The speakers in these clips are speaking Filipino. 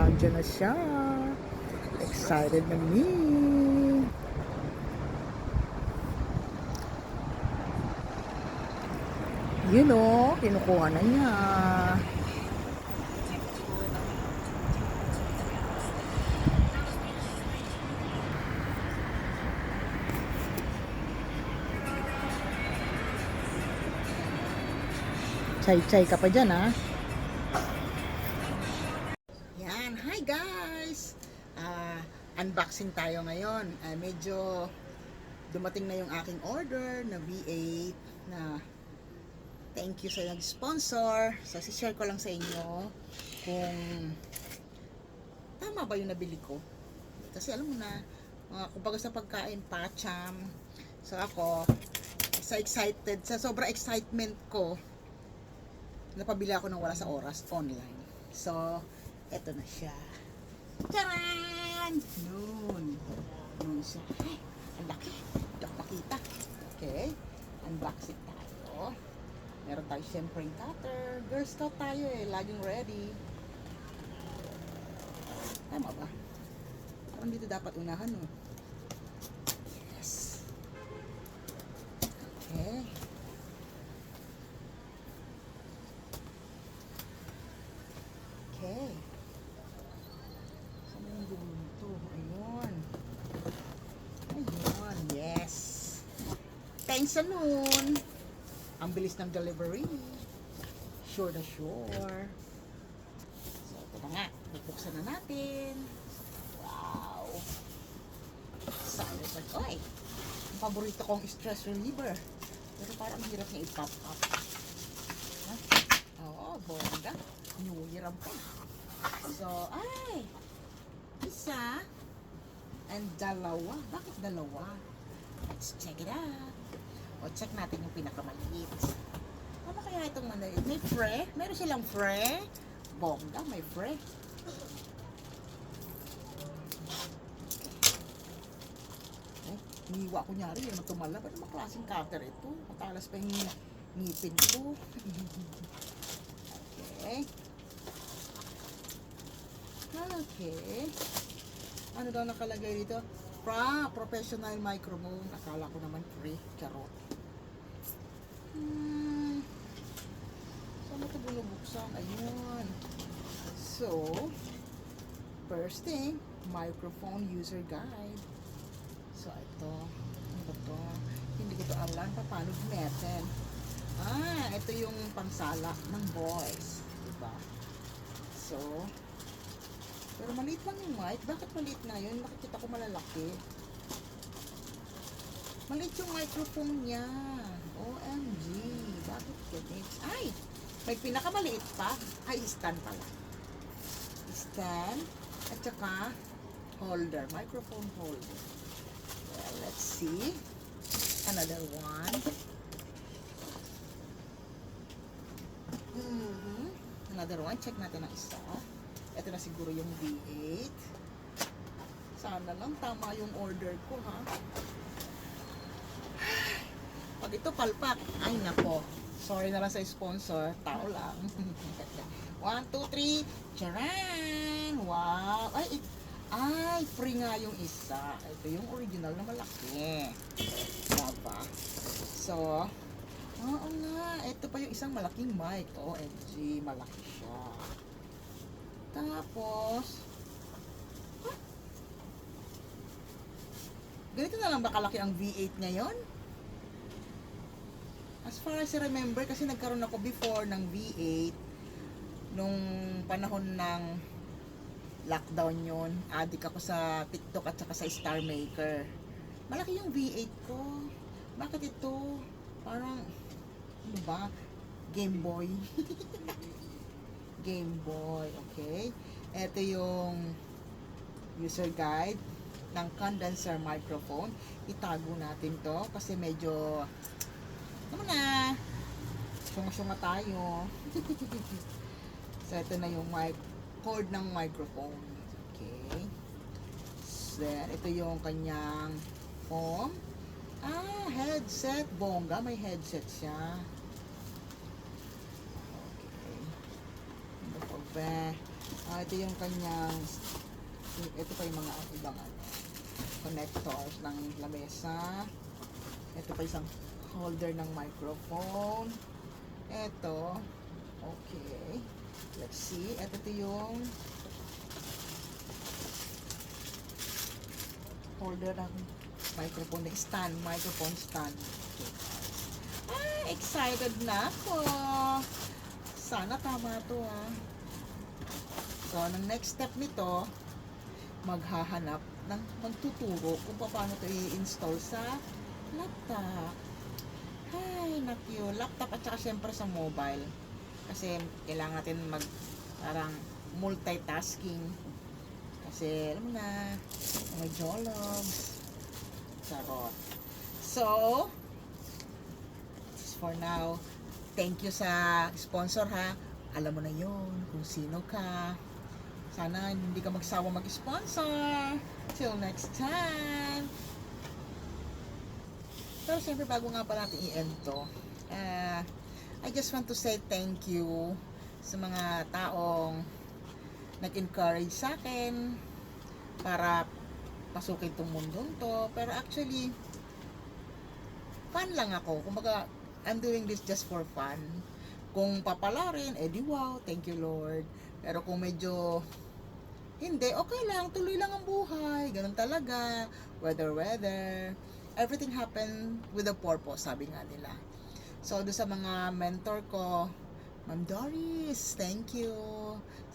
Nandiyan na siya. Excited na me. You know, kinukuha na niya. Chay-chay ka pa dyan, ha? Yan. Hi, guys! Unboxing tayo ngayon. Medyo dumating na yung aking order na V8 na thank you sa nag-sponsor. So, share ko lang sa inyo kung tama ba yung nabili ko. Kasi alam mo na, kumbaga sa pagkain, pacham. So, ako, sa sobrang excitement ko, napabili ako ng wala sa oras online. So, eto na siya. Charan! Noon siya. Ay, ang laki. Hindi ako makita. Okay. Unboxing tayo. Meron tayo syempre yung cutter. Girl Scout tayo laging ready. Tama ba? Parang dito dapat unahan, no? Yes. Okay. Okay. Saan yung dito? Ayun. Ayun. Yes. Thanks sa noon. Ang bilis ng delivery. Sure na sure. So, ito na nga. Bubuksan na natin. Wow. Saan ito? Oy! Ang paborito kong stress reliever. Pero parang hirap niya i-pop up. Oo, bongga. New Year ang pa. So, ay! Isa and dalawa. Bakit dalawa? Let's check it out. O, check natin yung pinakamaliit. Ano kaya itong maliit? May fre? Meron silang fre? Bongga, may fre. Okay. Niwa ko nyari, yung tumala. Ba't naman klaseng cutter ito? Matalas pa yung ngipin ko. Okay. Okay. Ano daw nakalagay dito? Professional microphone. Akala ko naman free. Charot. Saan ito binubuksan? Ayun. So, first thing, microphone user guide. So, ito. Ano ba ito? Hindi ko ito alam. Paano gamitin? Ito yung pangsala ng voice. Diba? So, pero maliit lang yung mic. Bakit maliit na yun? Nakikita ko malalaki. Maliit yung microphone niya. OMG. Bakit ganit? Ay! May pinakamaliit pa. Ay, stand pala. Stand. At saka, holder. Microphone holder. Well, let's see. Another one. Another one. Check natin ang isa. Ito na siguro yung V8. Sana lang tama yung order ko, ha? Pag ito palpak, ay nako. Sorry na lang sa sponsor. Tao lang. 1, 2, 3. Charan! Wow! Ay, free nga yung isa. Ito yung original na malaki. Diba? So, oo nga. Ito pa yung isang malaking mic. OMG, malaki siya. Tapos, ganito na lang ba kalaki ang V8 ngayon? As far as I remember, kasi nagkaroon ako before ng V8 nung panahon ng lockdown yun. Addict ako sa TikTok at saka sa Star Maker. Malaki yung V8 ko. Bakit ito? Parang, ano ba? Game Boy. Game Boy, okay? Ito yung user guide ng condenser microphone. Itago natin to kasi medyo ano na, sunga-sunga tayo. So, ito na yung cord ng microphone. Okay. Then, ito yung kanyang foam. Headset. Bongga, may headset siya. Okay. Ano pa ba? Ito yung kanyang, ito pa yung mga ibang connectors ng lamesa. Ito pa isang holder ng microphone. Ito, okay. Let's see. Ito yung holder ng microphone, microphone stand. Excited na ako. Sana tama to So, ang next step nito, maghahanap ng magtuturo kung paano ito i-install sa laptop. Ay, naku, laptop at saka syempre sa mobile. Kasi kailangan natin parang multitasking. Kasi, alam mo na, mga jologs. Charot. So, for now, thank you sa sponsor Alam mo na yon kung sino ka. Sana hindi ka magsawa mag-sponsor. Till next time. Pero siyempre bago nga pa natin i-end to, I just want to say thank you sa mga taong nag-encourage sa akin para pasukin tong mundong to. Pero actually, fun lang ako. Kumbaga, I'm doing this just for fun. Kung papalarin, edi wow, thank you Lord. Pero kung medyo hindi, okay lang, tuloy lang ang buhay. Ganun talaga. Weather. Everything happen with a purpose, sabi nga nila. So, doon sa mga mentor ko, Ma'am Doris, thank you.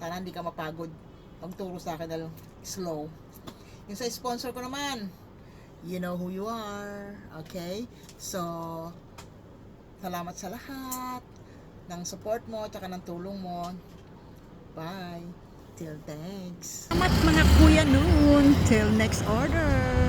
Sana hindi ka mapagod pagturo sa akin dahil slow. Yung sa sponsor ko naman, you know who you are. Okay? So, salamat sa lahat ng support mo, tsaka ng tulong mo. Bye. Till thanks. Salamat mga kuya noon. Till next order.